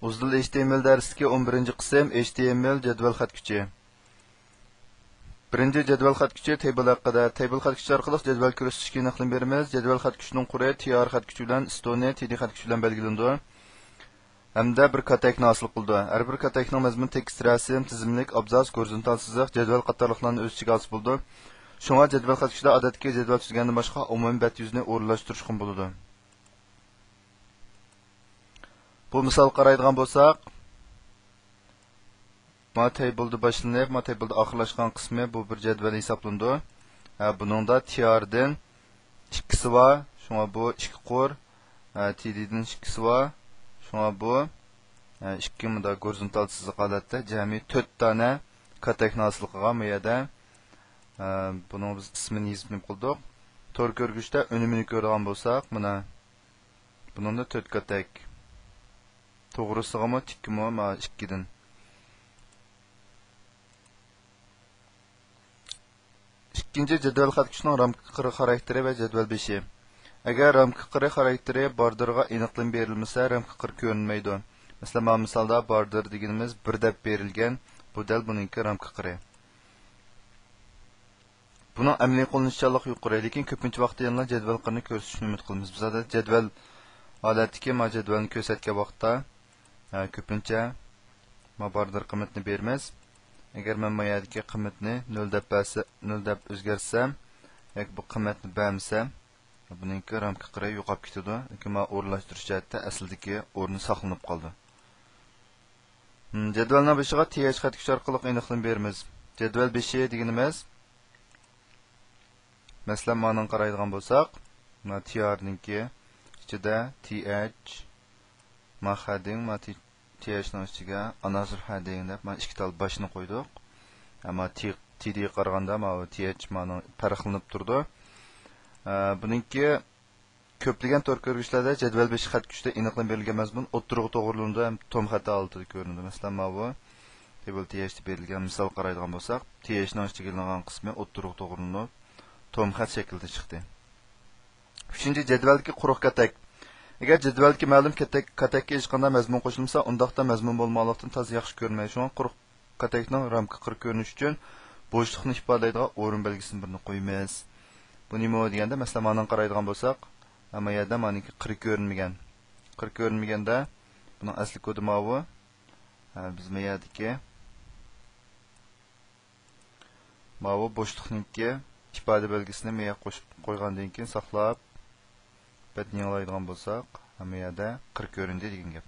Uzdil HTML darsidagi 11 qism HTML jadval xat kuchi. Birinchi jadval xat kuchi table haqida. Table xat kuchi orqali jadval ko'rsatishga aniqlik beramiz. Jadval xat kuchining quri tr xat kuchi bilan stone td xat kuchi bilan belgilandi. Hamda bir katakni hosil qildi. Har bir katakning mazmun tekst rasm, tizimlik, abzas, gorizontal chiziq, jadval qatorliqlarni o'z ichiga olib bo'ldi. Shunga jadval xat kuchida odatdagi jadval tuzgandan boshqa umumiy bet yuzini o'rnlashtirish mumkin bo'ladi. Bu misol qaraydigan bo'lsak, ma table'da boshlanib, ma table'da oxirlashgan qismi bu bir jadval hisoblandi. Buningda tr'dan ikkisi bor, shunga bu ikki qor, tddan ikkisi bor, shunga bu ikki munda gorizontal chiziq holatda jami 4 dona katakni hosil qilgan bu yerda. Buning biz ismini yozib qo'ydik. Tor ko'rgishda unumini ko'rgan bo'lsak, mana buningda 4 katak. To'g'risigami, tikkimi, ma 2 dan. İkinci jadval xat kuchining ramka qiri xarakteri va jadval beshi. Agar ramka qiri xarakteri borderga aniqlik berilmasa, ramka qiri ko'rinmaydi. Masalan, misolda border deganimiz 1 deb berilgan, bu dal buningki ramka qiri. Buning amaliy qo'llanishchanlik yuqori, lekin ko'pincha vaqtda yana jadval qirini ko'rsatishni umid qilamiz. Bizda jadval holatdagi ma jadvalni ko'rsatgan vaqtda ko'pincha ma border qiymatini beramiz. Agar men mayadagi qiymatni 0 deb o'zgartsam, yoki bu qiymatni bermasam, buningki ramka qiri yo'qolib ketadi. Lekin men o'rnlashtirish jihatda aslidagi o'rni saqlanib qoldi. Jadvalning beshiga th xat kuchi orqali aniqlik beramiz. Jadval beshi deganimiz, masalan, mana qaraydigan bo'lsak, mana tr'ninki ichida th ma heading ma TH'ning ichiga another heading deb men ikki tal boshni qo'ydik. Ammo TD qaraganda ma TH ma'no farqlanib turdi. Buningki ko'plagan tor ko'rgishlarda jadval beshi xat kuchida aniqlik berilgan mazmun o'ttirg'i to'g'rilandi ham tom xati altida ko'rindi. Masalan, ma bu table TH deb berilgan misol qaraydigan bo'lsak, TH'ning ichiga ilingan qismi o'ttirg'i to'g'rilanib tom xat shaklida chiqdi. 3-chi jadvaldagi quruq katak. Agar jadvalga ma'lum katakka hech qanday mazmun qo'shilmasa, undaqda mazmun bo'lmoqlikdan toz yaxshi ko'rmaydi. Shunga quruq katakning ramka qiri ko'rinishi uchun bo'shliqni ifodalaydigan o'rin belgisini birini qo'yamiz. Bu nima deganda, masalan, mana qaraydigan bo'lsak, hamma yerda meniki qiri ko'rinmagan. Qiri ko'rinmaganda buning asli kodi bu. Biz meyadiki bu bo'shliqniki ifoda belgisini meya qo'shib qo'ygandan keyin saqlab betni yanglaydigan bo'lsak, hamma yerda qir ko'rindi degan gap.